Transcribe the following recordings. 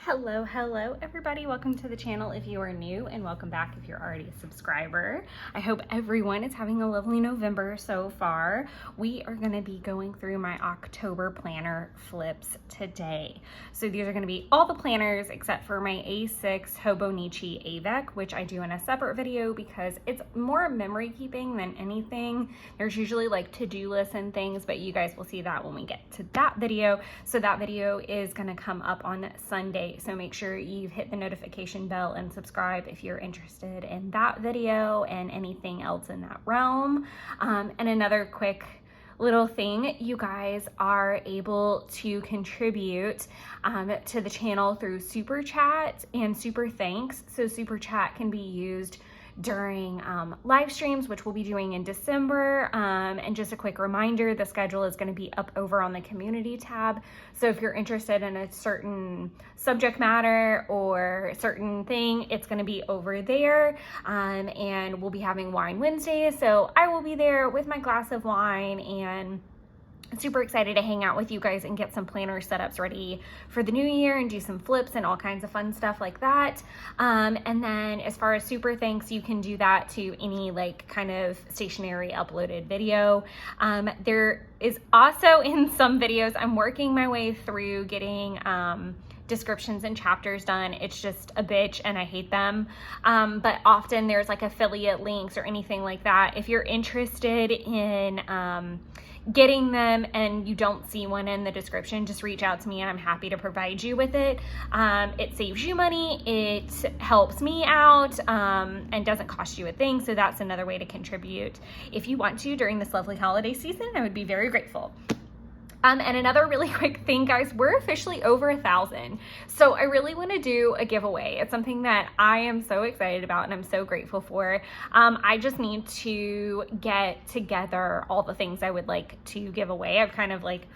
Hello everybody. Welcome to the channel if you are new, and welcome back if you're already a subscriber. I hope everyone is having a lovely November so far. We are going to be going through my October planner flips today. So these are going to be all the planners except for my A6 Hobonichi Avec, which I do in a separate video because it's more memory keeping than anything. There's usually like to-do lists and things, but you guys will see that when we get to that video. So that video is going to come up on Sunday. So make sure you've hit the notification bell and subscribe if you're interested in that video and anything else in that realm. And another quick little thing, you guys are able to contribute to the channel through Super Chat and Super Thanks. So Super Chat can be used during live streams, which we'll be doing in December. And just a quick reminder, the schedule is going to be up over on the community tab. So if you're interested in a certain subject matter or certain thing, it's going to be over there. And we'll be having Wine Wednesdays. So I will be there with my glass of wine and super excited to hang out with you guys and get some planner setups ready for the new year and do some flips and all kinds of fun stuff like that. And then as far as super thanks, you can do that to any like kind of stationary uploaded video. There is also in some videos, I'm working my way through getting descriptions and chapters done. It's just a bitch and I hate them. But often there's like affiliate links or anything like that. If you're interested in getting them and you don't see one in the description, just reach out to me and I'm happy to provide you with it. It saves you money, it helps me out, and doesn't cost you a thing. So that's another way to contribute. If you want to during this lovely holiday season, I would be very grateful. And another really quick thing, guys, we're officially over 1,000. So I really want to do a giveaway. It's something that I am so excited about and I'm so grateful for. I just need to get together all the things I would like to give away. I've kind of like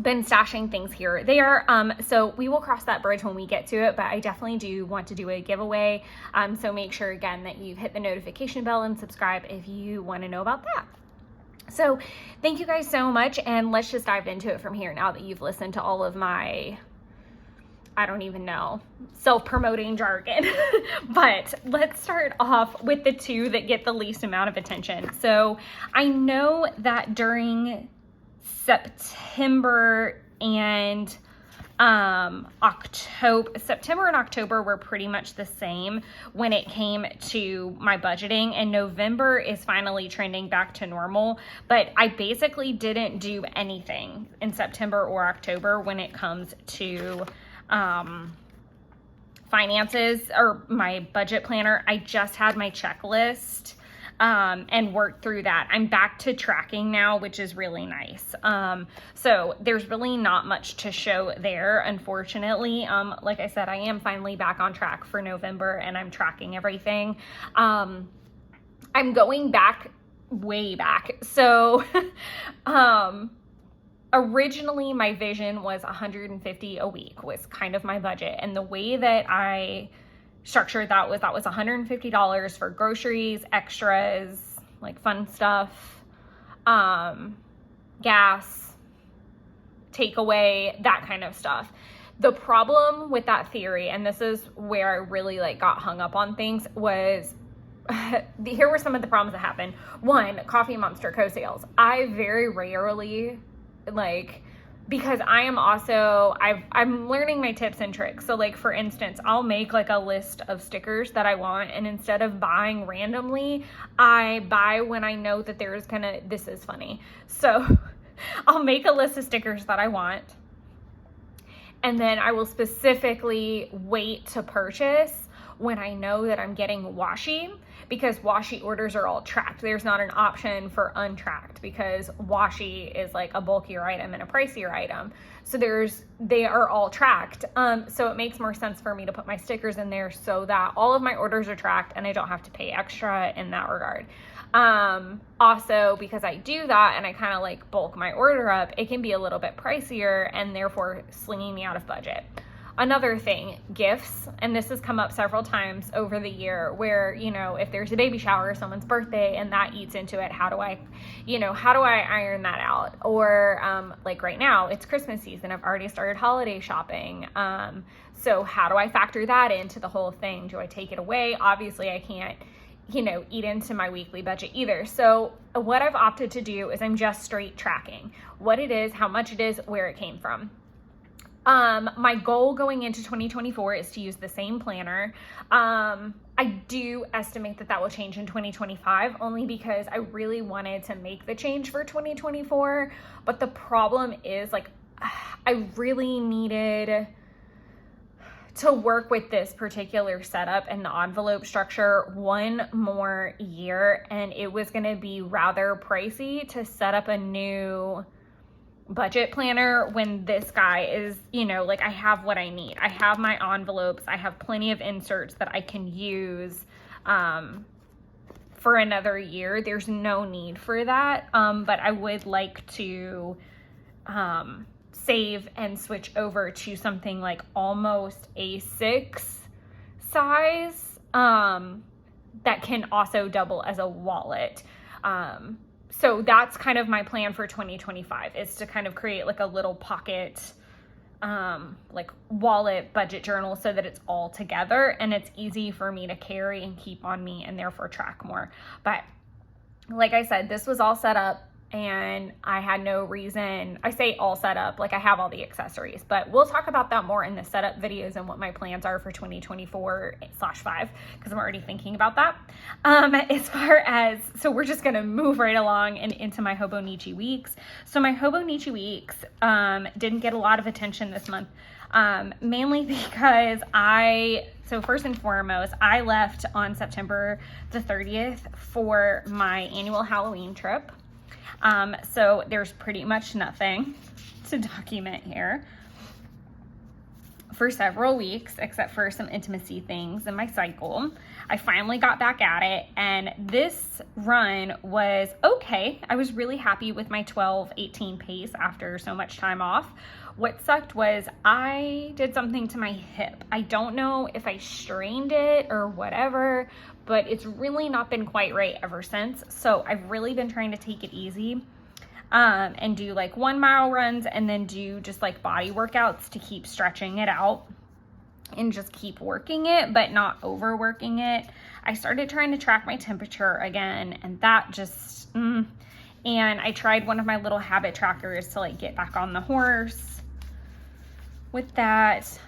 been stashing things here or there. So we will cross that bridge when we get to it, but I definitely do want to do a giveaway. So make sure again that you've hit the notification bell and subscribe if you want to know about that. So thank you guys so much, and let's just dive into it from here now that you've listened to all of my, I don't even know, self-promoting jargon. But let's start off with the two that get the least amount of attention. So I know that during September and September and October were pretty much the same when it came to my budgeting, and November is finally trending back to normal, but I basically didn't do anything in September or October when it comes to finances or my budget planner. I just had my checklist and worked through that. I'm back to tracking now, which is really nice. So there's really not much to show there, unfortunately. Like I said, I am finally back on track for November and I'm tracking everything. I'm going back, way back. So, originally my vision was 150 a week was kind of my budget. And the way that I structured that was $150 for groceries, extras, like fun stuff, gas, takeaway, that kind of stuff. The problem with that theory, and this is where I really like got hung up on things, was here were some of the problems that happened. One, Coffee Monster co-sales. I very rarely because I am also, I'm learning my tips and tricks. So like, for instance, I'll make like a list of stickers that I want. And instead of buying randomly, I buy when I know that this is funny. So I'll make a list of stickers that I want. And then I will specifically wait to purchase when I know that I'm getting washi, because washi orders are all tracked. There's not an option for untracked because washi is like a bulkier item and a pricier item. So they are all tracked. So it makes more sense for me to put my stickers in there so that all of my orders are tracked and I don't have to pay extra in that regard. Also, because I do that and I kind of like bulk my order up, it can be a little bit pricier and therefore slinging me out of budget. Another thing, gifts, and this has come up several times over the year where, you know, if there's a baby shower or someone's birthday and that eats into it, how do I iron that out? Or like right now, it's Christmas season. I've already started holiday shopping. So how do I factor that into the whole thing? Do I take it away? Obviously, I can't, you know, eat into my weekly budget either. So what I've opted to do is I'm just straight tracking what it is, how much it is, where it came from. My goal going into 2024 is to use the same planner. I do estimate that will change in 2025 only because I really wanted to make the change for 2024. But the problem is, like, I really needed to work with this particular setup and the envelope structure one more year, and it was going to be rather pricey to set up a new budget planner when this guy is, you know, like, I have what I need. I have my envelopes. I have plenty of inserts that I can use for another year. There's no need for that. But I would like to save and switch over to something like almost A6 size that can also double as a wallet. So that's kind of my plan for 2025, is to kind of create like a little pocket, like wallet budget journal so that it's all together and it's easy for me to carry and keep on me and therefore track more. But like I said, this was all set up and I had no reason. I say all set up, like I have all the accessories, but we'll talk about that more in the setup videos and what my plans are for 2024/5, because I'm already thinking about that. As far as, so we're just going to move right along and into my Hobonichi weeks. So my Hobonichi weeks didn't get a lot of attention this month, mainly because so first and foremost, I left on September the 30th for my annual Halloween trip. So there's pretty much nothing to document here for several weeks, except for some intimacy things in my cycle. I finally got back at it, and this run was okay. I was really happy with my 12:18 pace after so much time off. What sucked was I did something to my hip. I don't know if I strained it or whatever, but it's really not been quite right ever since. So I've really been trying to take it easy and do like 1 mile runs and then do just like body workouts to keep stretching it out and just keep working it, but not overworking it. I started trying to track my temperature again, and that just, and I tried one of my little habit trackers to like get back on the horse with that.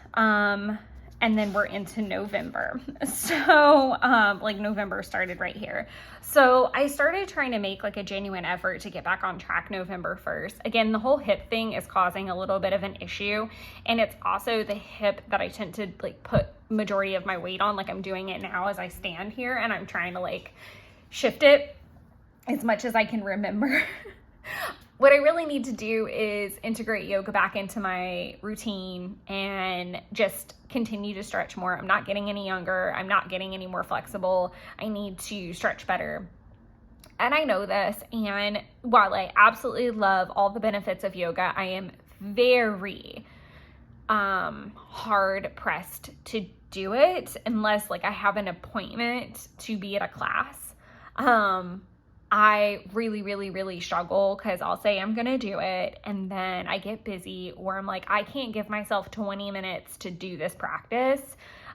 And then we're into November. So like November started right here. So I started trying to make like a genuine effort to get back on track November 1st. Again, the whole hip thing is causing a little bit of an issue. And it's also the hip that I tend to like put majority of my weight on. Like I'm doing it now as I stand here, and I'm trying to like shift it as much as I can remember. What I really need to do is integrate yoga back into my routine and just continue to stretch more. I'm not getting any younger. I'm not getting any more flexible. I need to stretch better. And I know this. And while I absolutely love all the benefits of yoga, I am very hard pressed to do it unless like I have an appointment to be at a class. I really struggle because I'll say I'm going to do it and then I get busy, or I'm like, I can't give myself 20 minutes to do this practice.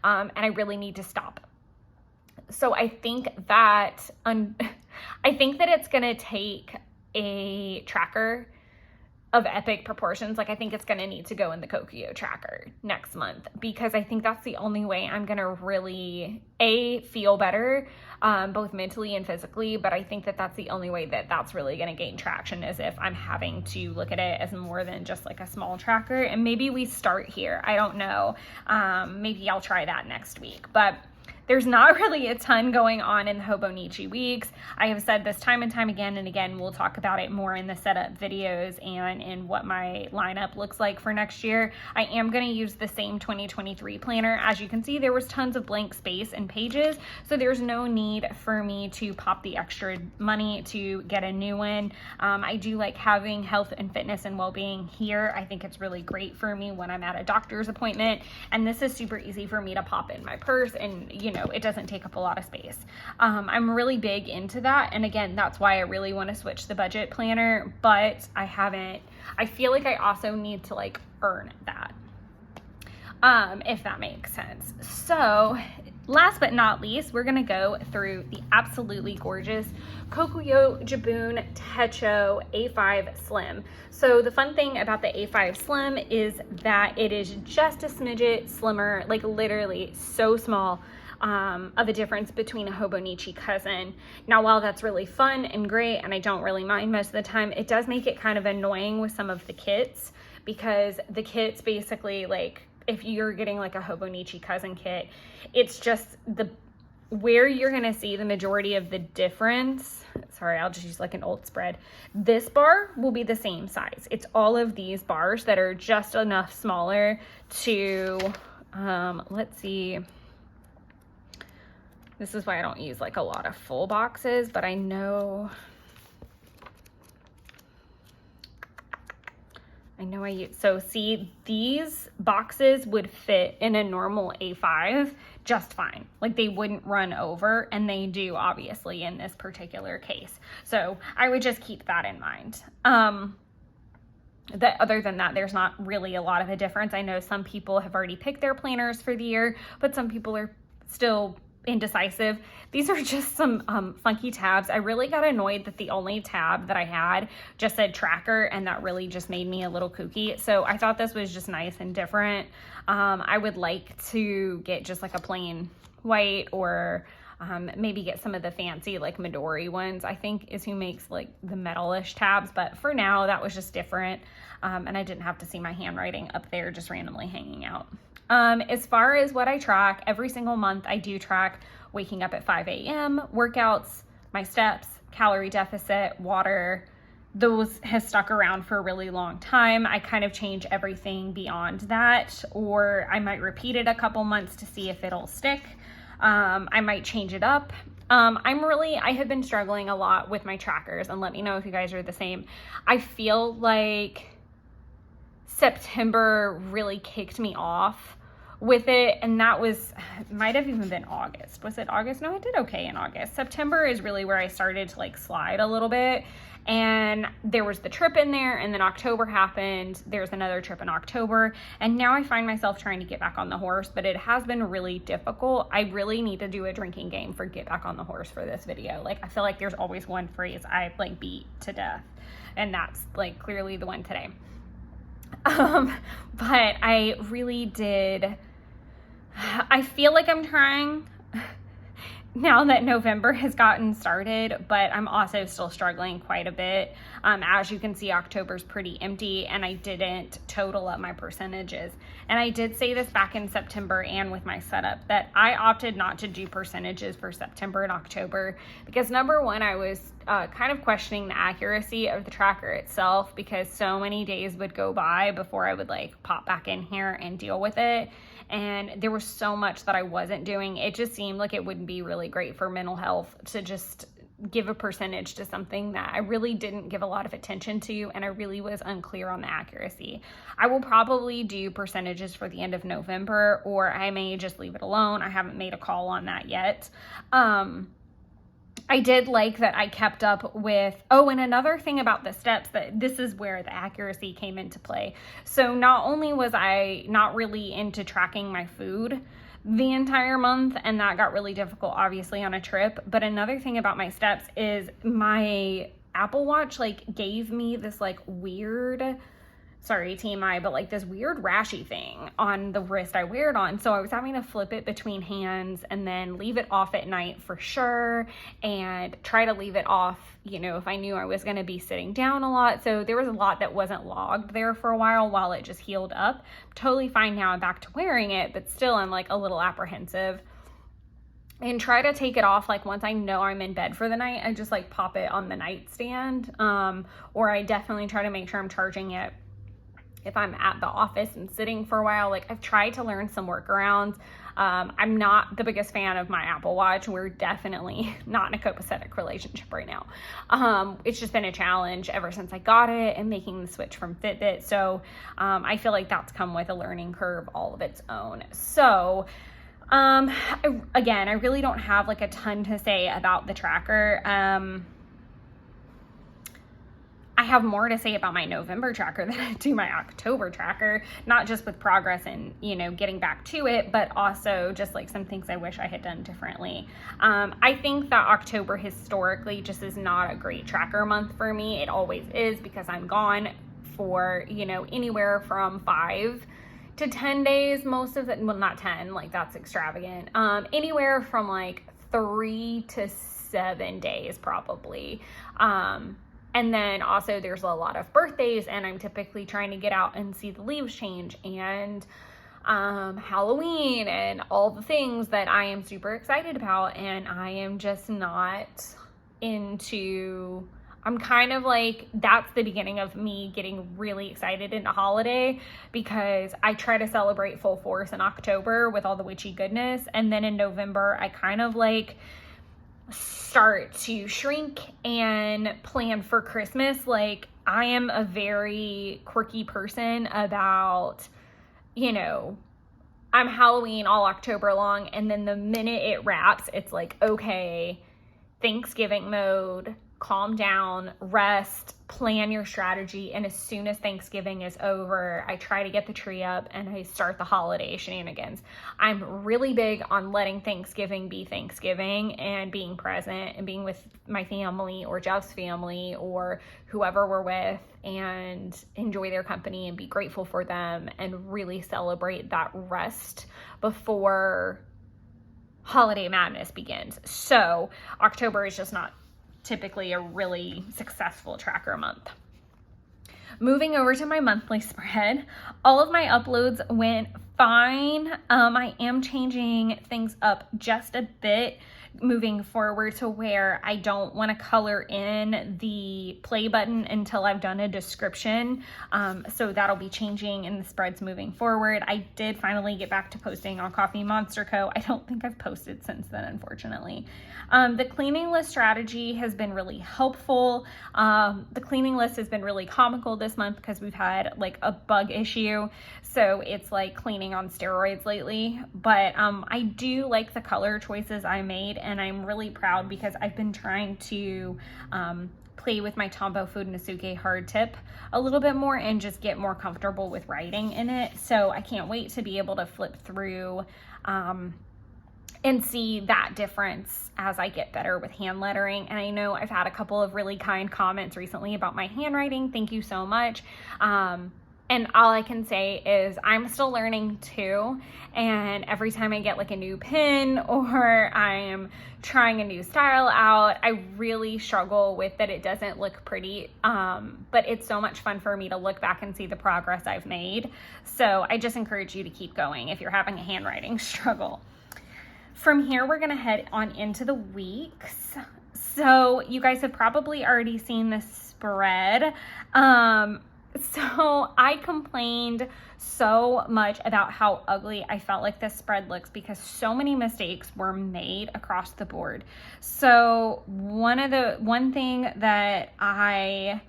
And I really need to stop. So I think that, it's going to take a tracker of epic proportions. Like I think it's going to need to go in the Kokio tracker next month, because I think that's the only way I'm going to really feel better, both mentally and physically. But I think that that's the only way that that's really going to gain traction, is if I'm having to look at it as more than just like a small tracker. And maybe we start here. I don't know. Maybe I'll try that next week. But there's not really a ton going on in the Hobonichi weeks. I have said this time and time again and again. We'll talk about it more in the setup videos and in what my lineup looks like for next year. I am going to use the same 2023 planner. As you can see, there was tons of blank space and pages, so there's no need for me to pop the extra money to get a new one. I do like having health and fitness and well-being here. I think it's really great for me when I'm at a doctor's appointment, and this is super easy for me to pop in my purse, and it doesn't take up a lot of space. I'm really big into that, and again, that's why I really want to switch the budget planner, but I feel like I also need to like earn that, if that makes sense. So last but not least, we're gonna go through the absolutely gorgeous Kokuyo Jibun Techo A5 Slim. So the fun thing about the A5 Slim is that it is just a smidget slimmer, like literally so small of a difference between a Hobonichi cousin. Now, while that's really fun and great, and I don't really mind most of the time, it does make it kind of annoying with some of the kits, because the kits basically, like, if you're getting like a Hobonichi cousin kit, it's just where you're gonna see the majority of the difference. Sorry, I'll just use like an old spread. This bar will be the same size. It's all of these bars that are just enough smaller to, let's see. This is why I don't use like a lot of full boxes, but I know I use, so see, these boxes would fit in a normal A5 just fine. Like they wouldn't run over, and they do obviously in this particular case. So I would just keep that in mind. Other than that, there's not really a lot of a difference. I know some people have already picked their planners for the year, but some people are still indecisive. These are just some funky tabs. I really got annoyed that the only tab that I had just said tracker, and that really just made me a little kooky. So I thought this was just nice and different. I would like to get just like a plain white, or maybe get some of the fancy like Midori ones, I think is who makes like the metalish tabs. But for now, that was just different. And I didn't have to see my handwriting up there just randomly hanging out. As far as what I track, every single month I do track waking up at 5 a.m., workouts, my steps, calorie deficit, water. Those has stuck around for a really long time. I kind of change everything beyond that, or I might repeat it a couple months to see if it'll stick. I might change it up. I have been struggling a lot with my trackers, and let me know if you guys are the same. I feel like September really kicked me off with it, and that might have even been August. Was it August? No, I did okay in August. September is really where I started to like slide a little bit, and there was the trip in there, and then October happened. There's another trip in October, and now I find myself trying to get back on the horse, but it has been really difficult. I really need to do a drinking game for get back on the horse for this video. Like, I feel like there's always one phrase I like beat to death, and that's like clearly the one today. But I really did. I feel like I'm trying now that November has gotten started, but I'm also still struggling quite a bit. As you can see, October's pretty empty, and I didn't total up my percentages. And I did say this back in September and with my setup, that I opted not to do percentages for September and October because, number one, I was kind of questioning the accuracy of the tracker itself, because so many days would go by before I would like pop back in here and deal with it. And there was so much that I wasn't doing. It just seemed like it wouldn't be really great for mental health to just give a percentage to something that I really didn't give a lot of attention to, and I really was unclear on the accuracy. I will probably do percentages for the end of November, or I may just leave it alone. I haven't made a call on that yet. I did like that I kept up with, and another thing about the steps, that this is where the accuracy came into play. So not only was I not really into tracking my food the entire month, and that got really difficult obviously on a trip, but another thing about my steps is my Apple Watch like gave me this like weird, sorry TMI, but like this weird rashy thing on the wrist I wear it on. So I was having to flip it between hands and then leave it off at night for sure, and try to leave it off, if I knew I was going to be sitting down a lot. So there was a lot that wasn't logged there for a while it just healed up. Totally fine now, I'm back to wearing it, but still I'm like a little apprehensive. and try to take it off like once I know I'm in bed for the night. I just like pop it on the nightstand, or I definitely try to make sure I'm charging it if I'm at the office and sitting for a while. Like, I've tried to learn some workarounds. I'm not the biggest fan of my Apple Watch. We're definitely not in a copacetic relationship right now. It's just been a challenge ever since I got it and making the switch from Fitbit. So I feel like that's come with a learning curve all of its own. So again, I really don't have like a ton to say about the tracker. I have more to say about my November tracker than I do my October tracker, not just with progress and, you know, getting back to it, but also just like some things I wish I had done differently. I think that October historically just is not a great tracker month for me. It always is, because I'm gone for, you know, anywhere from 5 to 10 days, most of it, well, not 10, like that's extravagant. Anywhere from like 3 to 7 days probably. And then also there's a lot of birthdays, and I'm typically trying to get out and see the leaves change, and Halloween and all the things that I am super excited about. And I am just not into, I'm kind of like, that's the beginning of me getting really excited into holiday, because I try to celebrate full force in October with all the witchy goodness. And then in November, I kind of like start to shrink and plan for Christmas. Like, I am a very quirky person about, you know, I'm Halloween all October long, and then the minute it wraps, it's like, okay, Thanksgiving mode, calm down, rest, plan your strategy. And as soon as Thanksgiving is over, I try to get the tree up and I start the holiday shenanigans. I'm really big on letting Thanksgiving be Thanksgiving and being present and being with my family or Jeff's family or whoever we're with, and enjoy their company and be grateful for them and really celebrate that rest before holiday madness begins. So October is just not typically a really successful tracker month. Moving over to my monthly spread, all of my uploads went fine. I am changing things up just a bit moving forward to where I don't want to color in the play button until I've done a description. So that'll be changing in the spreads moving forward. I did finally get back to posting on Coffee Monster Co. I don't think I've posted since then, unfortunately. The cleaning list strategy has been really helpful. The cleaning list has been really comical this month because we've had like a bug issue. So it's like cleaning on steroids lately. But I do like the color choices I made, and I'm really proud because I've been trying to play with my Tombow Food Nasuke hard tip a little bit more and just get more comfortable with writing in it. So I can't wait to be able to flip through and see that difference as I get better with hand lettering. And I know I've had a couple of really kind comments recently about my handwriting. Thank you so much. And all I can say is I'm still learning too. And every time I get like a new pen or I'm trying a new style out, I really struggle with that it doesn't look pretty. But it's so much fun for me to look back and see the progress I've made. So I just encourage you to keep going if you're having a handwriting struggle. From here, we're gonna head on into the weeks. So you guys have probably already seen this spread. So I complained so much about how ugly I felt like this spread looks because so many mistakes were made across the board. So one thing that I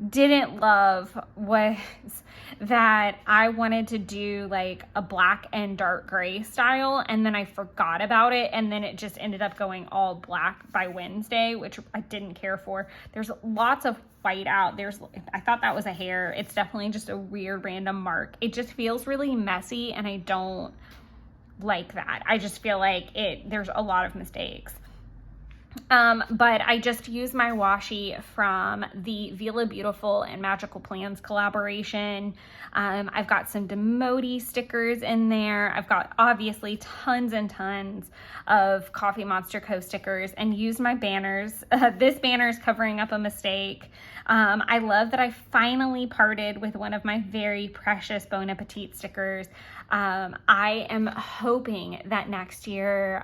didn't love was that I wanted to do like a black and dark gray style, and then I forgot about it, and then it just ended up going all black by Wednesday, which I didn't care for. There's lots of white out. I thought that was a hair. It's definitely just a weird random mark. It just feels really messy, and I don't like that. I just feel like there's a lot of mistakes. But I just used my washi from the Vila Beautiful and Magical Plans collaboration. I've got some Demoti stickers in there. I've got obviously tons and tons of Coffee Monster Co. stickers, and used my banners. This banner is covering up a mistake. I love that I finally parted with one of my very precious Bon Appetit stickers. I am hoping that next year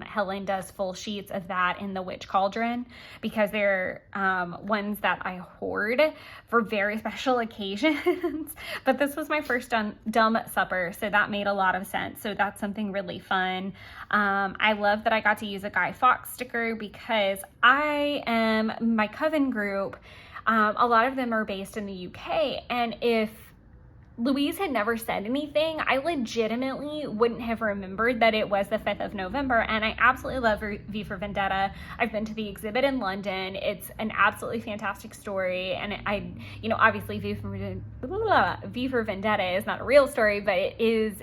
Helen does full sheets of that in the Witch Cauldron, because they're ones that I hoard for very special occasions. But this was my first dumb supper, so that made a lot of sense. So that's something really fun. I love that I got to use a Guy Fawkes sticker, because my coven group, a lot of them are based in the UK, and if Louise had never said anything, I legitimately wouldn't have remembered that it was the 5th of November. And I absolutely love V for Vendetta. I've been to the exhibit in London. It's an absolutely fantastic story. And obviously V for Vendetta is not a real story, but it is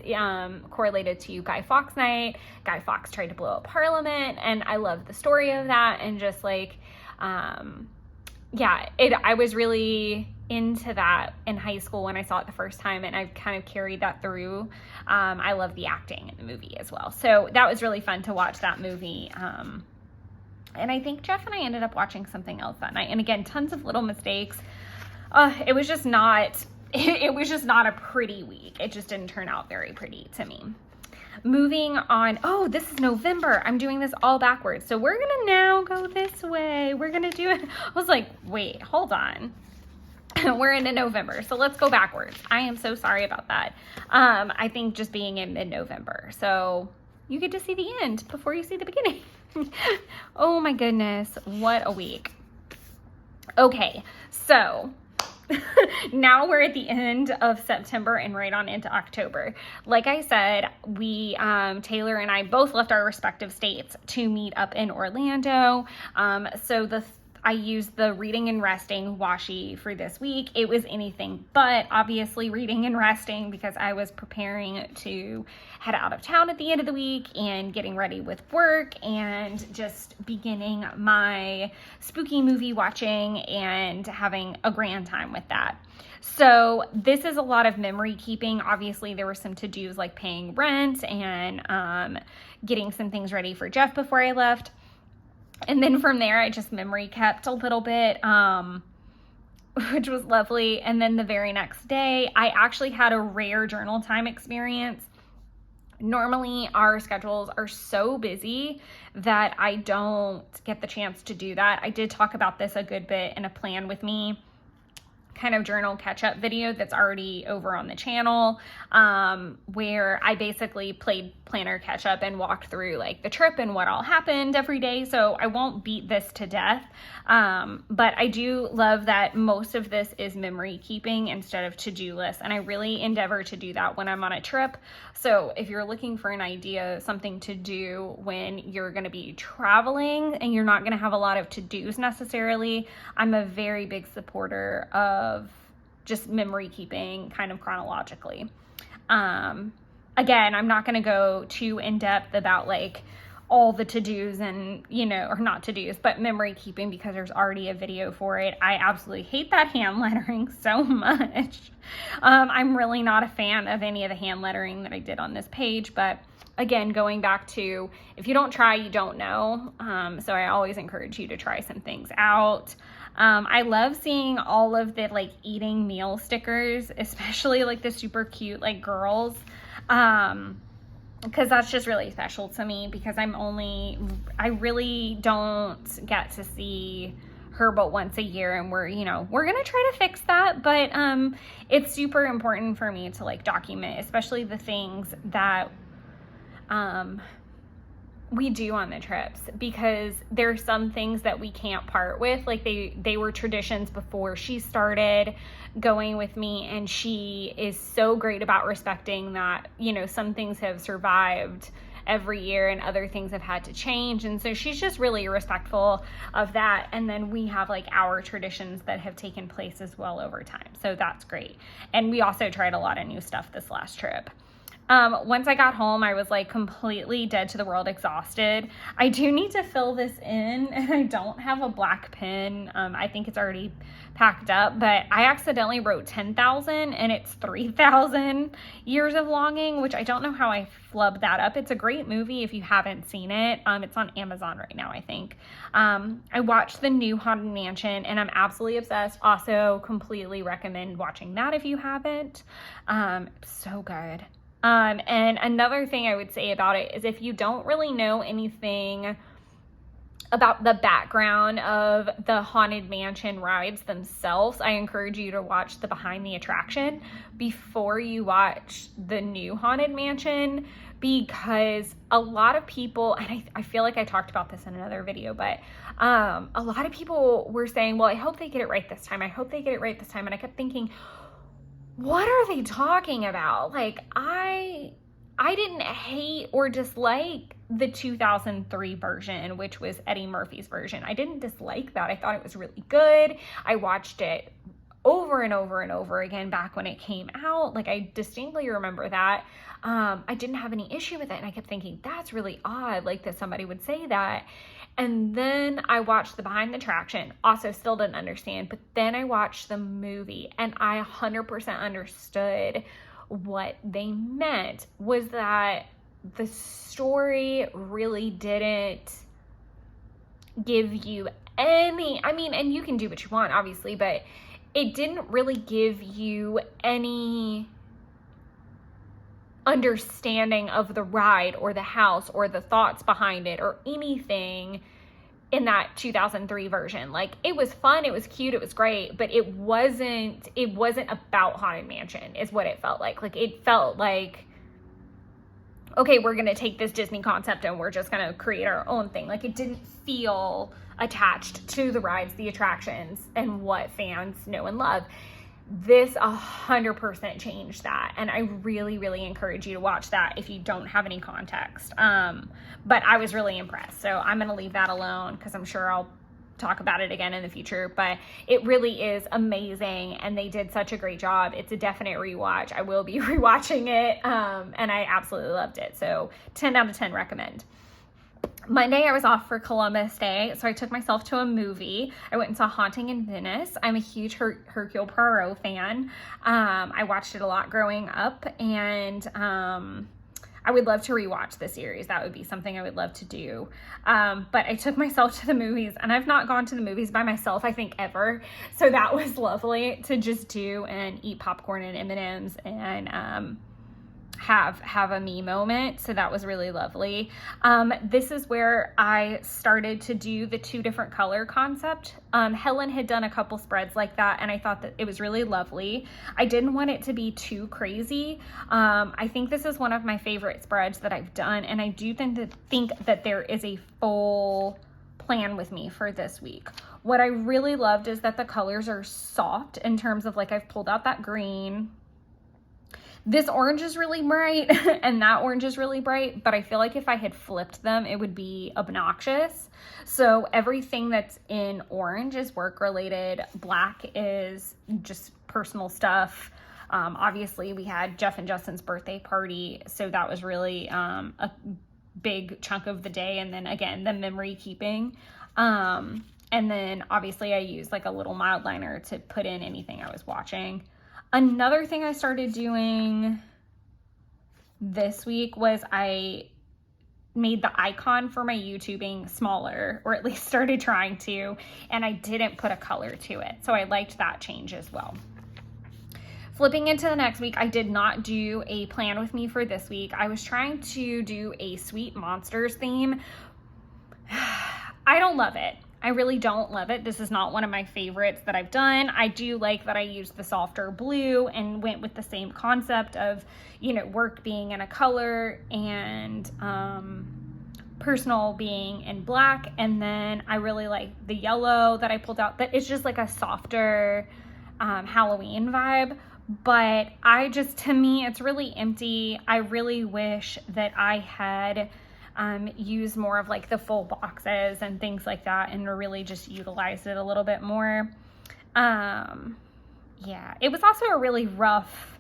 correlated to Guy Fawkes Night. Guy Fawkes tried to blow up Parliament, and I love the story of that. And just like, I was really into that in high school when I saw it the first time, and I've kind of carried that through. I love the acting in the movie as well. So that was really fun to watch that movie. And I think Jeff and I ended up watching something else that night. And again, tons of little mistakes. It was just not a pretty week. It just didn't turn out very pretty to me. Moving on. Oh, this is November. I'm doing this all backwards. So we're going to now go this way. We're going to do it. I was like, wait, hold on. We're into November, so let's go backwards. I am so sorry about that. I think just being in mid-November, so you get to see the end before you see the beginning. Oh my goodness, what a week. Okay, so now we're at the end of September and right on into October. Like I said, we, Taylor and I both left our respective states to meet up in Orlando. So I used the Reading and Resting washi for this week. It was anything but obviously reading and resting, because I was preparing to head out of town at the end of the week and getting ready with work and just beginning my spooky movie watching and having a grand time with that. So this is a lot of memory keeping. Obviously there were some to-dos like paying rent and getting some things ready for Jeff before I left. And then from there, I just memory kept a little bit, which was lovely. And then the very next day, I actually had a rare journal time experience. Normally, our schedules are so busy that I don't get the chance to do that. I did talk about this a good bit in a Plan With Me kind of journal catch-up video that's already over on the channel, where I basically played planner catch-up and walked through like the trip and what all happened every day. So I won't beat this to death, but I do love that most of this is memory keeping instead of to-do lists, and I really endeavor to do that when I'm on a trip. So if you're looking for an idea, something to do when you're going to be traveling and you're not going to have a lot of to-dos necessarily, I'm a very big supporter of just memory keeping kind of chronologically. Again, I'm not going to go too in depth about like all the to-dos and, or not to-dos, but memory keeping, because there's already a video for it. I absolutely hate that hand lettering so much. I'm really not a fan of any of the hand lettering that I did on this page, but again, going back to, if you don't try, you don't know. So I always encourage you to try some things out. I love seeing all of the like eating meal stickers, especially like the super cute like girls, because that's just really special to me, because I really don't get to see her but once a year, and we're gonna try to fix that, but it's super important for me to like document, especially the things that we do on the trips, because there's some things that we can't part with. Like they were traditions before she started going with me, and she is so great about respecting that, some things have survived every year and other things have had to change. And so she's just really respectful of that. And then we have like our traditions that have taken place as well over time. So that's great. And we also tried a lot of new stuff this last trip. Once I got home, I was like completely dead to the world, exhausted. I do need to fill this in, and I don't have a black pen. I think it's already packed up, but I accidentally wrote 10,000 and it's 3,000 Years of Longing, which I don't know how I flubbed that up. It's a great movie if you haven't seen it. It's on Amazon right now, I think. I watched the new Haunted Mansion and I'm absolutely obsessed. Also completely recommend watching that if you haven't. So good. And another thing I would say about it is if you don't really know anything about the background of the Haunted Mansion rides themselves, I encourage you to watch the Behind the Attraction before you watch the new Haunted Mansion, because a lot of people, and I feel like I talked about this in another video, but a lot of people were saying, well, I hope they get it right this time. I hope they get it right this time. And I kept thinking, what are they talking about? Like, I didn't hate or dislike the 2003 version, which was Eddie Murphy's version. I didn't dislike that. I thought it was really good. I watched it over and over and over again back when it came out. Like, I distinctly remember that. I didn't have any issue with it. And I kept thinking, that's really odd, like that somebody would say that. And then I watched the Behind the Attraction, also still didn't understand, but then I watched the movie and I 100% understood what they meant. Was that the story really didn't give you any, I mean, and you can do what you want, obviously, but it didn't really give you any understanding of the ride or the house or the thoughts behind it or anything in that 2003 version. Like, it was fun, it was cute, it was great, but it wasn't about Haunted Mansion is what it felt like. Like, it felt like, okay, we're gonna take this Disney concept and we're just gonna create our own thing. Like, it didn't feel attached to the rides, the attractions, and what fans know and love. This 100% changed that, and I really, really encourage you to watch that if you don't have any context. But I was really impressed, so I'm gonna leave that alone because I'm sure I'll talk about it again in the future. But it really is amazing, and they did such a great job. It's a definite rewatch. I will be rewatching it, and I absolutely loved it. So 10 out of 10 recommend. Monday, I was off for Columbus Day, so I took myself to a movie. I went and saw Haunting in Venice. I'm a huge Hercule Poirot fan. I watched it a lot growing up, and I would love to rewatch the series. That would be something I would love to do. But I took myself to the movies, and I've not gone to the movies by myself, I think, ever. So that was lovely to just do and eat popcorn and M&Ms and have a me moment. So that was really lovely. This is where I started to do the 2 different color concept. Helen had done a couple spreads like that, and I thought that it was really lovely. I didn't want it to be too crazy. I think this is one of my favorite spreads that I've done, and I do think that there is a full plan with me for this week. What I really loved is that the colors are soft in terms of, like, I've pulled out that green. This orange is really bright and that orange is really bright, but I feel like if I had flipped them, it would be obnoxious. So everything that's in orange is work related. Black is just personal stuff. Obviously we had Jeff and Justin's birthday party, so that was really a big chunk of the day. And then again, the memory keeping. And then obviously I used like a little mild liner to put in anything I was watching. Another thing I started doing this week was I made the icon for my YouTubing smaller, or at least started trying to, and I didn't put a color to it. So I liked that change as well. Flipping into the next week, I did not do a plan with me for this week. I was trying to do a Sweet Monsters theme. I don't love it. I really don't love it. This is not one of my favorites that I've done. I do like that I used the softer blue and went with the same concept of, you know, work being in a color and personal being in black. And then I really like the yellow that I pulled out. That it's just like a softer Halloween vibe. But to me, it's really empty. I really wish that I had use more of like the full boxes and things like that and really just utilize it a little bit more. Yeah, it was also a really rough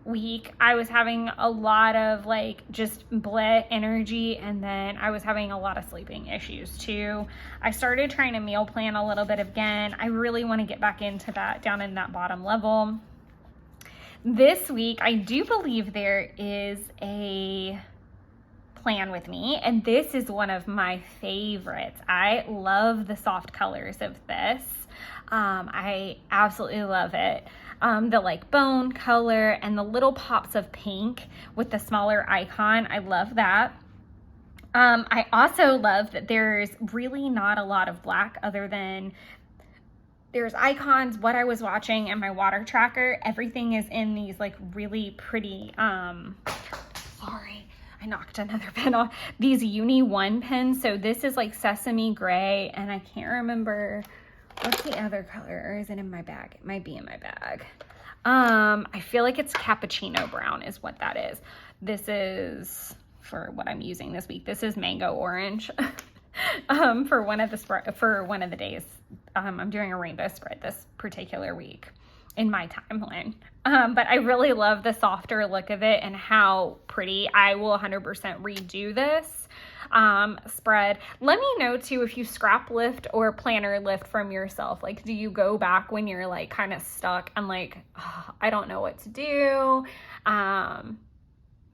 week I was having a lot of like just bleh energy, and then I was having a lot of sleeping issues too. I started trying to meal plan a little bit again. I really want to get back into that, down in that bottom level. This week I do believe there is a plan with me, and this is one of my favorites. I love the soft colors of this. I absolutely love it. The like bone color and the little pops of pink with the smaller icon. I love that. I also love that there's really not a lot of black, other than there's icons, what I was watching, and my water tracker. Everything is in these like really pretty, sorry, I knocked another pen off. These Uni 1 pens. So this is like sesame gray, and I can't remember what's the other color, or is it in my bag? It might be in my bag. I feel like it's cappuccino brown is what that is. This is, for what I'm using this week, this is mango orange. For one of the days. I'm doing a rainbow spread this particular week in my timeline. But I really love the softer look of it and how pretty. I will 100% redo this spread. Let me know too if you scrap lift or planner lift from yourself. Like, do you go back when you're like kind of stuck and like, oh, I don't know what to do?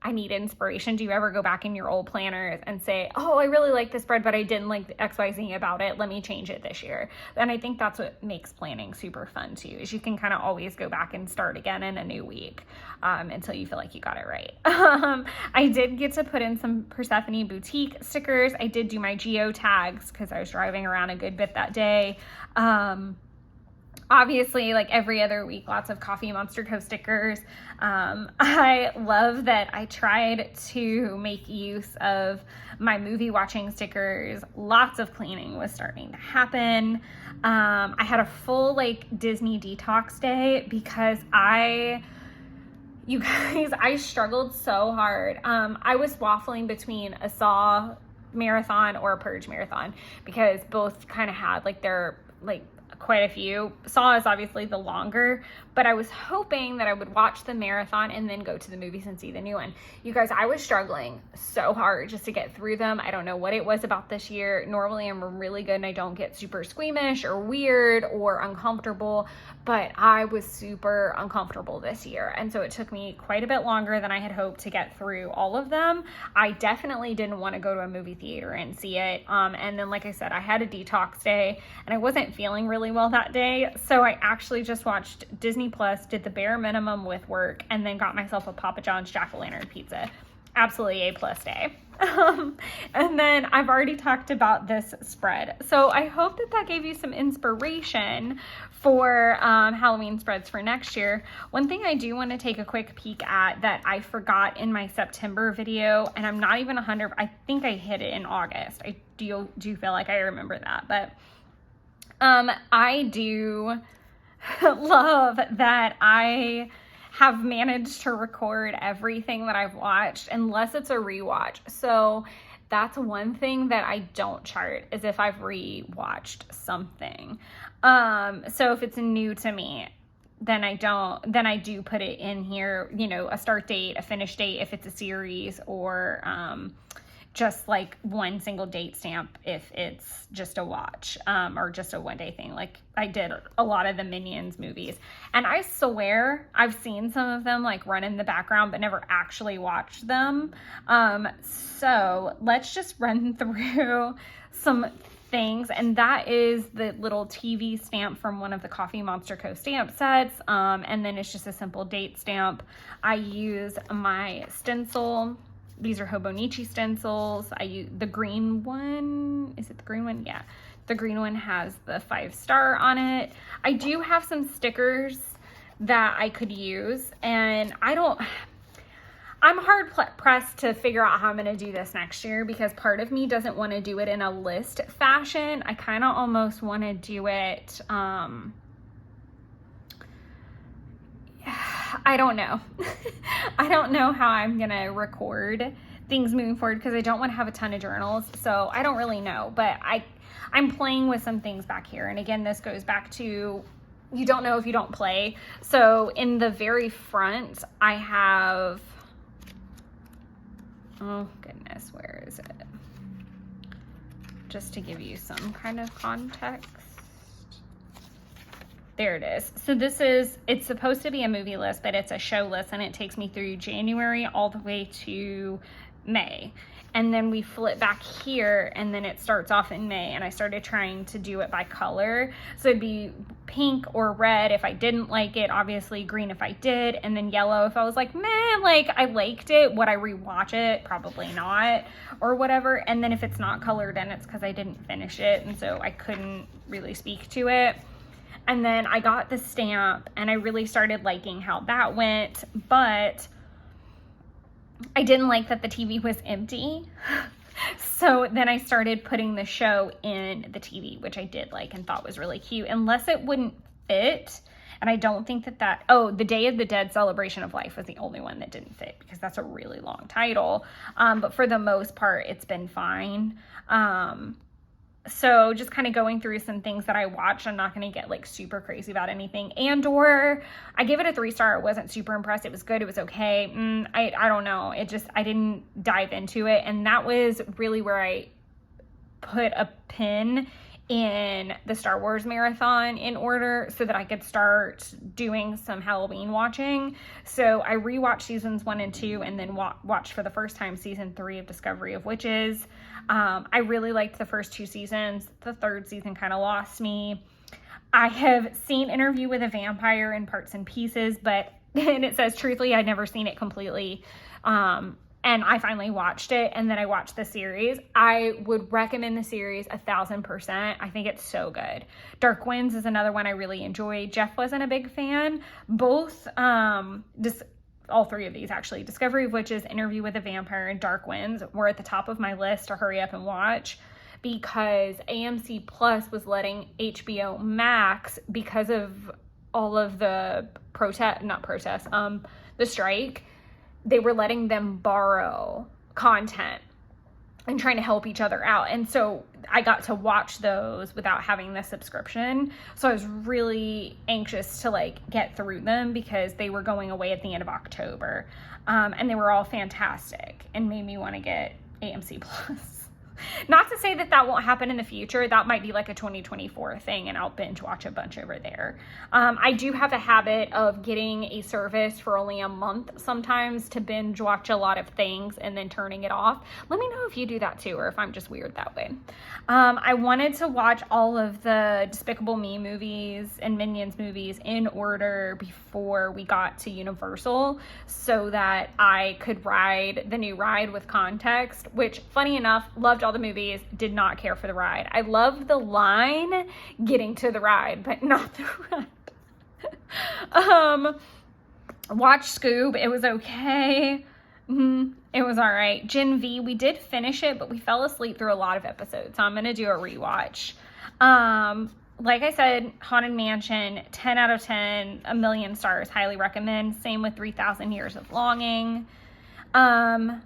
I need inspiration. Do you ever go back in your old planners and say, oh, I really like this spread, but I didn't like the XYZ about it. Let me change it this year. And I think that's what makes planning super fun too, is you can kind of always go back and start again in a new week until you feel like you got it right. I did get to put in some Persephone Boutique stickers. I did do my geo tags because I was driving around a good bit that day. Obviously, like every other week, lots of Coffee Monster Co. stickers. I love that I tried to make use of my movie watching stickers. Lots of cleaning was starting to happen. I had a full like Disney detox day because you guys, I struggled so hard. I was waffling between a Saw marathon or a Purge marathon because both kind of had like their like quite a few. Saw is obviously the longer, but I was hoping that I would watch the marathon and then go to the movies and see the new one. You guys, I was struggling so hard just to get through them. I don't know what it was about this year. Normally I'm really good and I don't get super squeamish or weird or uncomfortable, but I was super uncomfortable this year. And so it took me quite a bit longer than I had hoped to get through all of them. I definitely didn't want to go to a movie theater and see it. And then, like I said, I had a detox day and I wasn't feeling really well that day. So I actually just watched Disney Plus, did the bare minimum with work, and then got myself a Papa John's Jack-o'-lantern pizza. Absolutely A+ day. And then I've already talked about this spread. So I hope that that gave you some inspiration for Halloween spreads for next year. One thing I do want to take a quick peek at that I forgot in my September video, and I'm not even 100, I think I hit it in August. I do feel like I remember that, but I do love that I have managed to record everything that I've watched unless it's a rewatch. So that's one thing that I don't chart, is if I've rewatched something. So if it's new to me, then I do put it in here, you know, a start date, a finish date if it's a series, or just like one single date stamp if it's just a watch, or just a one-day thing. Like I did a lot of the Minions movies, and I swear I've seen some of them like run in the background but never actually watched them. So let's just run through some things, and that is the little TV stamp from one of the Coffee Monster Co. stamp sets, and then it's just a simple date stamp. I use my stencil. These are Hobonichi stencils. I use the green one. Is it the green one? Yeah. The green one has the 5-star on it. I do have some stickers that I could use, and I'm hard pressed to figure out how I'm going to do this next year, because part of me doesn't want to do it in a list fashion. I kind of almost want to do it, I don't know. I don't know how I'm going to record things moving forward, because I don't want to have a ton of journals. So I don't really know, but I'm playing with some things back here. And again, this goes back to you don't know if you don't play. So in the very front, I have, oh goodness, where is it? Just to give you some kind of context. There it is. So this is, it's supposed to be a movie list, but it's a show list, and it takes me through January all the way to May. And then we flip back here, and then it starts off in May, and I started trying to do it by color. So it'd be pink or red if I didn't like it, obviously green if I did, and then yellow if I was like, man, like I liked it. Would I rewatch it? Probably not, or whatever. And then if it's not colored in, it's because I didn't finish it, and so I couldn't really speak to it. And then I got the stamp, and I really started liking how that went, but I didn't like that the TV was empty. So then I started putting the show in the TV, which I did like and thought was really cute, unless it wouldn't fit. And I don't think that, oh, The Day of the Dead Celebration of Life was the only one that didn't fit, because that's a really long title. But for the most part, it's been fine. So just kind of going through some things that I watched. I'm not going to get like super crazy about anything. Andor, I give it a 3-star. I wasn't super impressed. It was good. It was okay. I don't know. I didn't dive into it. And that was really where I put a pin in the Star Wars marathon in order so that I could start doing some Halloween watching. So I rewatched seasons 1 and 2, and then watched for the first time season 3 of Discovery of Witches. I really liked the first 2 seasons. The 3rd season kind of lost me. I have seen Interview with a Vampire in parts and pieces, and it says, truthfully, I'd never seen it completely. And I finally watched it, and then I watched the series. I would recommend the series 1000%. I think it's so good. Dark Winds is another one I really enjoyed. Jeff wasn't a big fan. Both, all 3 of these actually, Discovery of Witches, Interview with a Vampire, and Dark Winds were at the top of my list to hurry up and watch, because AMC Plus was letting HBO Max, because of all of the the strike, they were letting them borrow content and trying to help each other out. And so I got to watch those without having the subscription. So I was really anxious to like get through them, because they were going away at the end of October. And they were all fantastic and made me want to get AMC Plus. Not to say that that won't happen in the future. That might be like a 2024 thing, and I'll binge watch a bunch over there. I do have a habit of getting a service for only a month sometimes to binge watch a lot of things and then turning it off. Let me know if you do that too, or if I'm just weird that way. I wanted to watch all of the Despicable Me movies and Minions movies in order before we got to Universal, so that I could ride the new ride with context, which, funny enough, loved all the movies, did not care for the ride. I loved the line getting to the ride, but not the ride. Watch Scoob. It was okay. It was all right. Gen V, we did finish it, but we fell asleep through a lot of episodes, so I'm going to do a rewatch. Like I said, Haunted Mansion, 10 out of 10, 1,000,000 stars, highly recommend. Same with 3,000 Years of Longing. I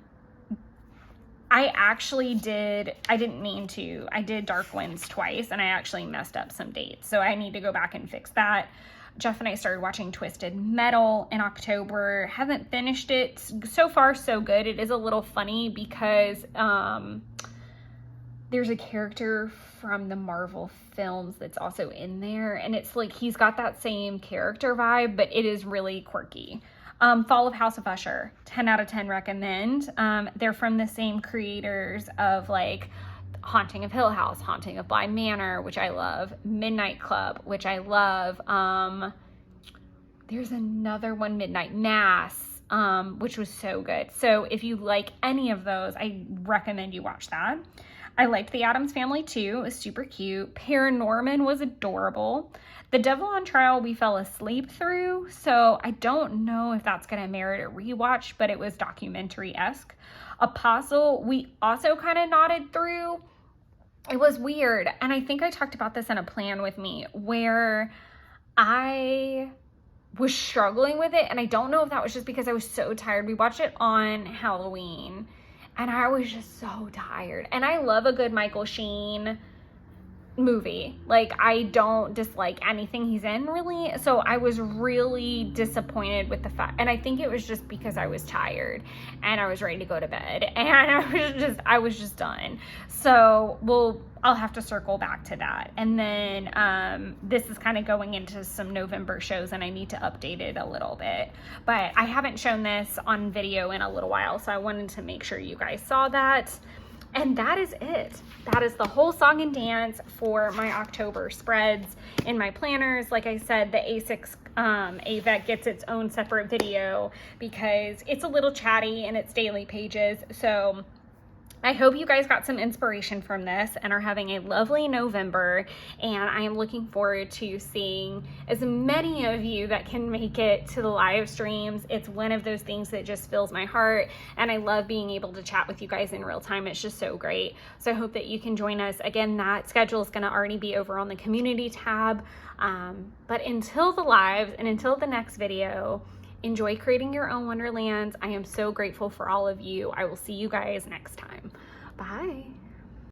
didn't mean to. I did Dark Winds twice, and I actually messed up some dates, so I need to go back and fix that. Jeff and I started watching Twisted Metal in October. Haven't finished it. So far, so good. It is a little funny because there's a character from the Marvel films that's also in there, and it's like he's got that same character vibe, but it is really quirky. Fall of House of Usher, 10 out of 10 recommend. They're from the same creators of like Haunting of Hill House, Haunting of Bly Manor, which I love, Midnight Club, which I love. There's another one, Midnight Mass, which was so good. So if you like any of those, I recommend you watch that. I liked The Addams Family too. It was super cute. Paranorman was adorable. The Devil on Trial we fell asleep through, so I don't know if that's going to merit a rewatch, but it was documentary-esque. Apostle, we also kind of nodded through. It was weird, and I think I talked about this in a plan with me, where I was struggling with it, and I don't know if that was just because I was so tired. We watched it on Halloween, and I was just so tired. And I love a good Michael Sheen movie. Like, I don't dislike anything he's in, really. So I was really disappointed with the fact, and I think it was just because I was tired and I was ready to go to bed, and I was just done. So I'll have to circle back to that. And then this is kind of going into some November shows, and I need to update it a little bit. But I haven't shown this on video in a little while, so I wanted to make sure you guys saw that. And that is it. That is the whole song and dance for my October spreads in my planners. Like I said, the A6 AVEC gets its own separate video because it's a little chatty in its daily pages. So I hope you guys got some inspiration from this and are having a lovely November, and I am looking forward to seeing as many of you that can make it to the live streams. It's one of those things that just fills my heart, and I love being able to chat with you guys in real time. It's just so great. So I hope that you can join us. Again, that schedule is going to already be over on the community tab. But until the lives and until the next video, enjoy creating your own wonderlands. I am so grateful for all of you. I will see you guys next time. Bye.